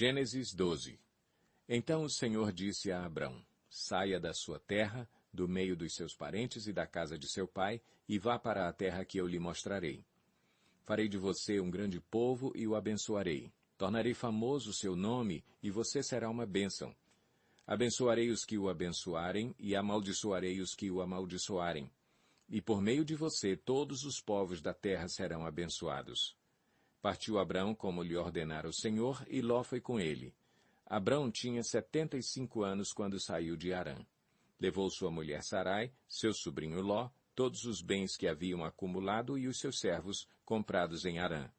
Gênesis 12. Então o Senhor disse a Abrão: saia da sua terra, do meio dos seus parentes e da casa de seu pai, e vá para a terra que eu lhe mostrarei. Farei de você um grande povo e o abençoarei. Tornarei famoso o seu nome, e você será uma bênção. Abençoarei os que o abençoarem, e amaldiçoarei os que o amaldiçoarem. E por meio de você todos os povos da terra serão abençoados. Partiu Abrão como lhe ordenara o Senhor, e Ló foi com ele. Abrão tinha 75 anos quando saiu de Harã. Levou sua mulher Sarai, seu sobrinho Ló, todos os bens que haviam acumulado e os seus servos, comprados em Harã.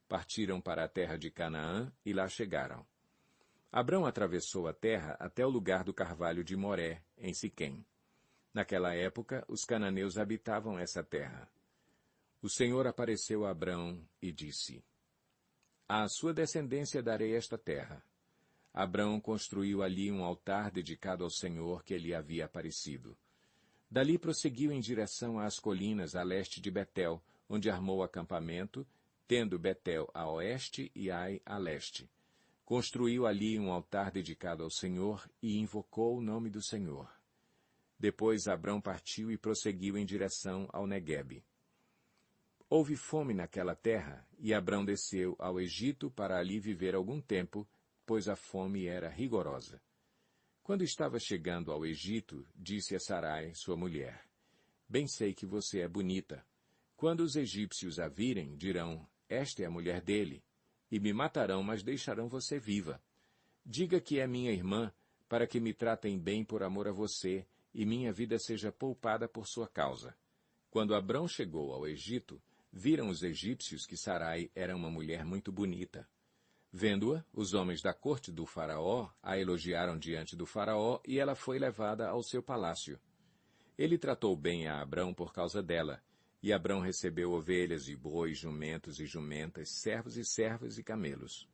Partiram para a terra de Canaã e lá chegaram. Abrão atravessou a terra até o lugar do carvalho de Moré, em Siquém. Naquela época, os cananeus habitavam essa terra. O Senhor apareceu a Abrão e disse: à sua descendência darei esta terra. Abrão construiu ali um altar dedicado ao Senhor que lhe havia aparecido. Dali prosseguiu em direção às colinas a leste de Betel, onde armou acampamento, tendo Betel a oeste e Ai a leste. Construiu ali um altar dedicado ao Senhor e invocou o nome do Senhor. Depois Abrão partiu e prosseguiu em direção ao Neguebe. Houve fome naquela terra, e Abrão desceu ao Egito para ali viver algum tempo, pois a fome era rigorosa. Quando estava chegando ao Egito, disse a Sarai, sua mulher: bem sei que você é bonita. Quando os egípcios a virem, dirão: esta é a mulher dele, e me matarão, mas deixarão você viva. Diga que é minha irmã, para que me tratem bem por amor a você, e minha vida seja poupada por sua causa. Quando Abrão chegou ao Egito, viram os egípcios que Sarai era uma mulher muito bonita. Vendo-a, os homens da corte do faraó a elogiaram diante do faraó, e ela foi levada ao seu palácio. Ele tratou bem a Abrão por causa dela, e Abrão recebeu ovelhas e bois, jumentos e jumentas, servos e servas e camelos.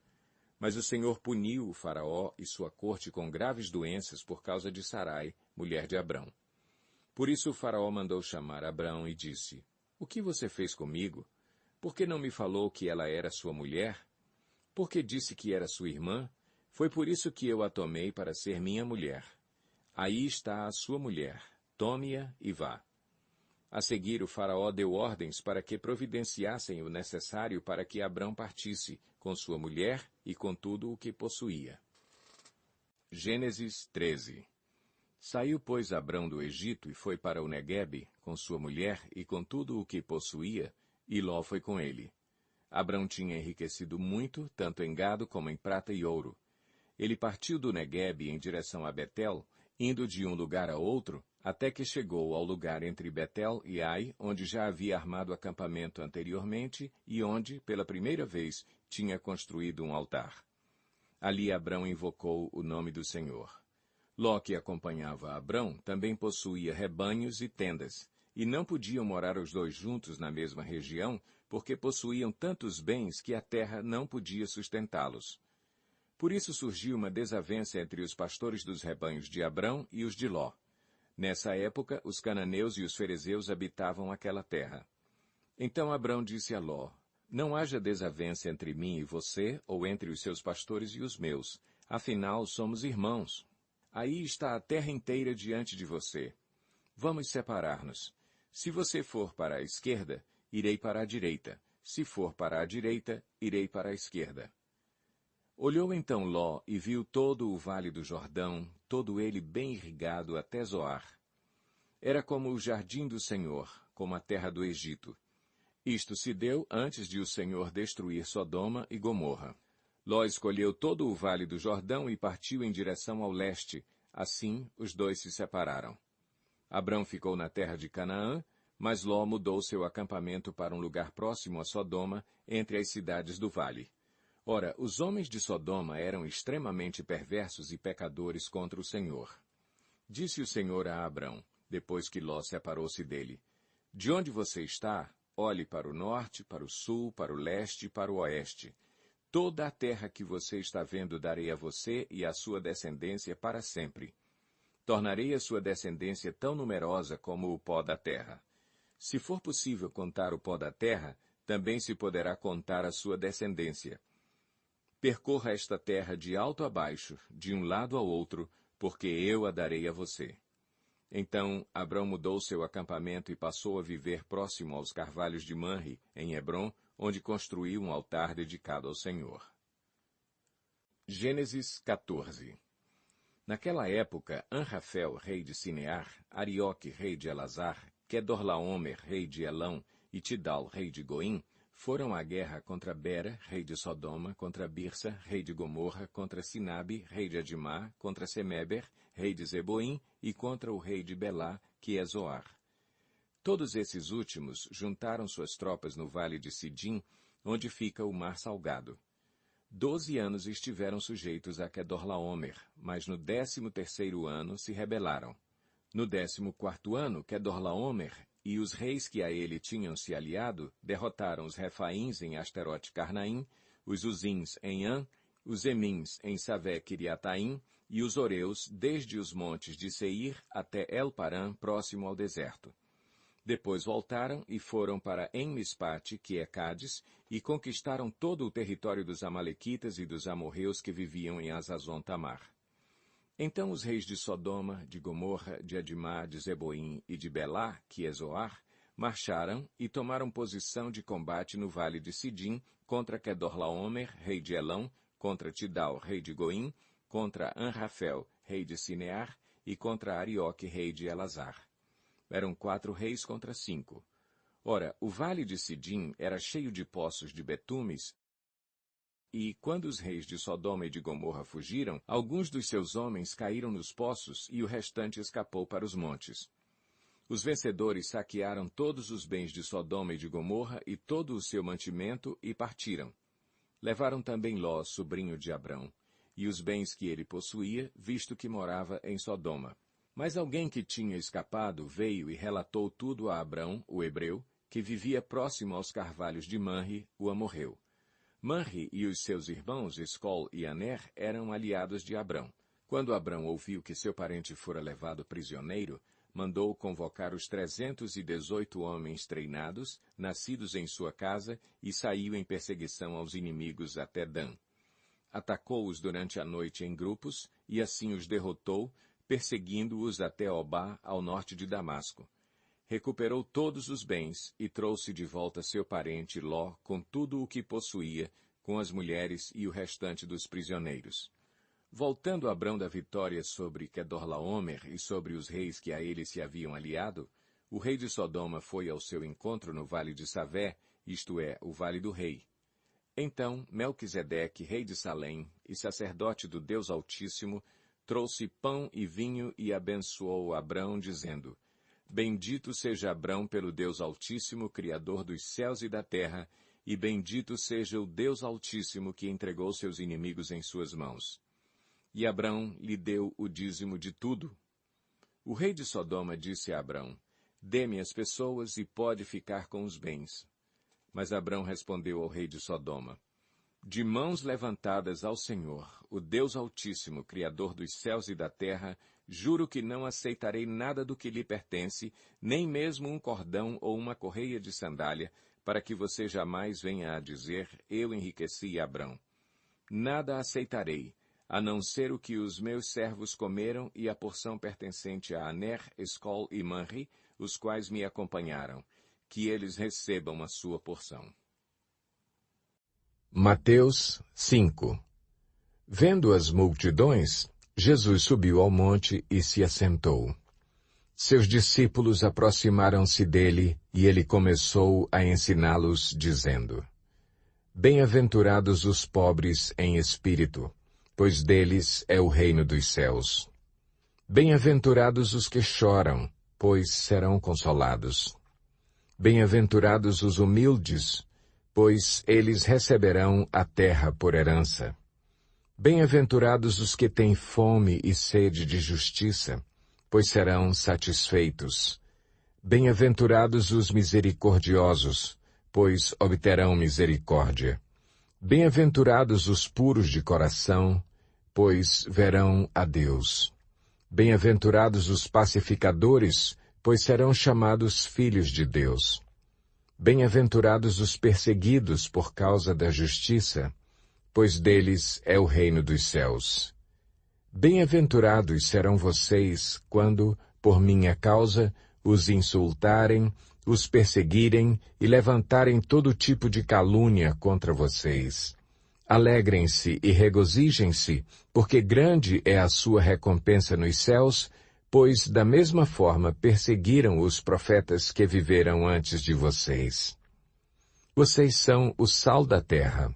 Mas o Senhor puniu o faraó e sua corte com graves doenças por causa de Sarai, mulher de Abrão. Por isso o faraó mandou chamar Abrão e disse: o que você fez comigo? Por que não me falou que ela era sua mulher? Por que disse que era sua irmã? Foi por isso que eu a tomei para ser minha mulher. Aí está a sua mulher. Tome-a e vá. A seguir, o faraó deu ordens para que providenciassem o necessário para que Abrão partisse, com sua mulher e com tudo o que possuía. Gênesis 13. Saiu, pois, Abrão do Egito e foi para o Neguebe, com sua mulher e com tudo o que possuía, e Ló foi com ele. Abrão tinha enriquecido muito, tanto em gado como em prata e ouro. Ele partiu do Neguebe em direção a Betel, indo de um lugar a outro, até que chegou ao lugar entre Betel e Ai, onde já havia armado acampamento anteriormente e onde, pela primeira vez, tinha construído um altar. Ali Abrão invocou o nome do Senhor. Ló, que acompanhava Abrão, também possuía rebanhos e tendas, e não podiam morar os dois juntos na mesma região, porque possuíam tantos bens que a terra não podia sustentá-los. Por isso surgiu uma desavença entre os pastores dos rebanhos de Abrão e os de Ló. Nessa época, os cananeus e os ferezeus habitavam aquela terra. Então Abrão disse a Ló: não haja desavença entre mim e você, ou entre os seus pastores e os meus. Afinal, somos irmãos. Aí está a terra inteira diante de você. Vamos separar-nos. Se você for para a esquerda, irei para a direita. Se for para a direita, irei para a esquerda. Olhou então Ló e viu todo o vale do Jordão, todo ele bem irrigado até Zoar. Era como o jardim do Senhor, como a terra do Egito. Isto se deu antes de o Senhor destruir Sodoma e Gomorra. Ló escolheu todo o vale do Jordão e partiu em direção ao leste. Assim, os dois se separaram. Abrão ficou na terra de Canaã, mas Ló mudou seu acampamento para um lugar próximo a Sodoma, entre as cidades do vale. Ora, os homens de Sodoma eram extremamente perversos e pecadores contra o Senhor. Disse o Senhor a Abrão, depois que Ló separou-se dele: de onde você está, olhe para o norte, para o sul, para o leste e para o oeste. Toda a terra que você está vendo darei a você e à sua descendência para sempre. Tornarei a sua descendência tão numerosa como o pó da terra. Se for possível contar o pó da terra, também se poderá contar a sua descendência. percorra esta terra de alto a baixo, de um lado ao outro, porque eu a darei a você. Então Abrão mudou seu acampamento e passou a viver próximo aos carvalhos de Manre, em Hebrom, onde construiu um altar dedicado ao Senhor. Gênesis 14. Naquela época, Anrafel, rei de Sinear, Arioque, rei de Elazar, Quedorlaomer, rei de Elão, e Tidal, rei de Goim, foram à guerra contra Bera, rei de Sodoma, contra Birsa, rei de Gomorra, contra Sinabe, rei de Adimá, contra Semeber, rei de Zeboim, e contra o rei de Belá, que é Zoar. Todos esses últimos juntaram suas tropas no vale de Sidim, onde fica o Mar Salgado. 12 anos estiveram sujeitos a Quedorlaomer, mas no 13º ano se rebelaram. No 14º ano, Quedorlaomer e os reis que a ele tinham se aliado derrotaram os Refaíns em Asterote-Carnaim, os Uzins em An, os Emins em Savé-Kiriataim e os Oreus desde os montes de Seir até El-Paran, próximo ao deserto. Depois voltaram e foram para En-Mispate, que é Cádiz, e conquistaram todo o território dos Amalequitas e dos amorreus que viviam em Azazon-Tamar. Então os reis de Sodoma, de Gomorra, de Adimá, de Zeboim e de Belá, que é Zoar, marcharam e tomaram posição de combate no vale de Sidim contra Quedorlaomer, rei de Elão, contra Tidal, rei de Goim, contra Anrafel, rei de Sinear, e contra Arioque, rei de Elazar. Eram 4 reis contra 5. Ora, o vale de Sidim era cheio de poços de betumes, e, quando os reis de Sodoma e de Gomorra fugiram, alguns dos seus homens caíram nos poços e o restante escapou para os montes. Os vencedores saquearam todos os bens de Sodoma e de Gomorra e todo o seu mantimento e partiram. Levaram também Ló, sobrinho de Abrão, e os bens que ele possuía, visto que morava em Sodoma. Mas alguém que tinha escapado veio e relatou tudo a Abrão, o hebreu, que vivia próximo aos carvalhos de Manre, o amorreu. Manre e os seus irmãos, Escol e Aner, eram aliados de Abrão. Quando Abrão ouviu que seu parente fora levado prisioneiro, mandou convocar os 318 homens treinados, nascidos em sua casa, e saiu em perseguição aos inimigos até Dan. Atacou-os durante a noite em grupos, e assim os derrotou, perseguindo-os até Obá, ao norte de Damasco. Recuperou todos os bens e trouxe de volta seu parente Ló com tudo o que possuía, com as mulheres e o restante dos prisioneiros. Voltando Abrão da vitória sobre Quedorlaomer e sobre os reis que a ele se haviam aliado, o rei de Sodoma foi ao seu encontro no vale de Savé, isto é, o vale do rei. Então Melquisedeque, rei de Salém e sacerdote do Deus Altíssimo, trouxe pão e vinho e abençoou Abrão, dizendo: Bendito seja Abrão pelo Deus Altíssimo, Criador dos céus e da terra, e bendito seja o Deus Altíssimo que entregou seus inimigos em suas mãos. E Abrão lhe deu o dízimo de tudo. O rei de Sodoma disse a Abrão: Dê-me as pessoas e pode ficar com os bens. Mas Abrão respondeu ao rei de Sodoma: De mãos levantadas ao Senhor, o Deus Altíssimo, Criador dos céus e da terra, juro que não aceitarei nada do que lhe pertence, nem mesmo um cordão ou uma correia de sandália, para que você jamais venha a dizer, eu enriqueci Abrão. Nada aceitarei, a não ser o que os meus servos comeram e a porção pertencente a Aner, Escol e Manre, os quais me acompanharam, que eles recebam a sua porção. Mateus 5. Vendo as multidões, Jesus subiu ao monte e se assentou. Seus discípulos aproximaram-se dele e ele começou a ensiná-los, dizendo: Bem-aventurados os pobres em espírito, pois deles é o reino dos céus. Bem-aventurados os que choram, pois serão consolados. Bem-aventurados os humildes, pois eles receberão a terra por herança. Bem-aventurados os que têm fome e sede de justiça, pois serão satisfeitos. Bem-aventurados os misericordiosos, pois obterão misericórdia. Bem-aventurados os puros de coração, pois verão a Deus. Bem-aventurados os pacificadores, pois serão chamados filhos de Deus. Bem-aventurados os perseguidos por causa da justiça, pois deles é o reino dos céus. Bem-aventurados serão vocês quando, por minha causa, os insultarem, os perseguirem e levantarem todo tipo de calúnia contra vocês. Alegrem-se e regozijem-se, porque grande é a sua recompensa nos céus, pois da mesma forma perseguiram os profetas que viveram antes de vocês. Vocês são o sal da terra.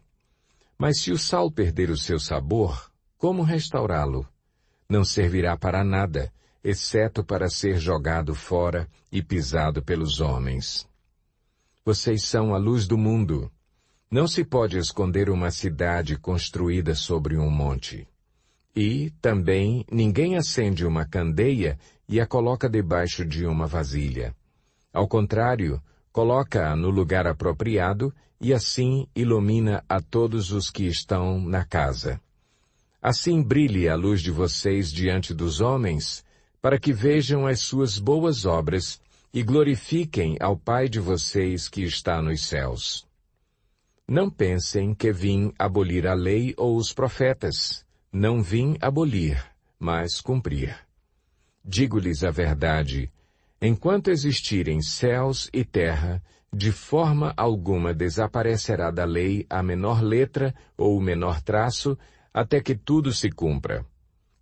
Mas se o sal perder o seu sabor, como restaurá-lo? Não servirá para nada, exceto para ser jogado fora e pisado pelos homens. Vocês são a luz do mundo. Não se pode esconder uma cidade construída sobre um monte. E, também, ninguém acende uma candeia e a coloca debaixo de uma vasilha. Ao contrário, coloca-a no lugar apropriado e assim ilumina a todos os que estão na casa. Assim brilhe a luz de vocês diante dos homens, para que vejam as suas boas obras e glorifiquem ao Pai de vocês que está nos céus. Não pensem que vim abolir a lei ou os profetas. Não vim abolir, mas cumprir. Digo-lhes a verdade, enquanto existirem céus e terra, de forma alguma desaparecerá da lei a menor letra ou o menor traço, até que tudo se cumpra.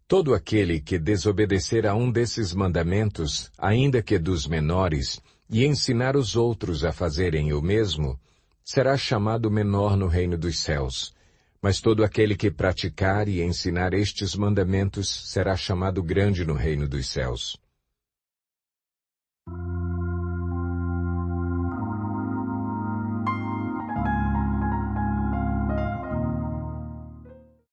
Todo aquele que desobedecer a um desses mandamentos, ainda que dos menores, e ensinar os outros a fazerem o mesmo, será chamado menor no reino dos céus. Mas todo aquele que praticar e ensinar estes mandamentos será chamado grande no reino dos céus.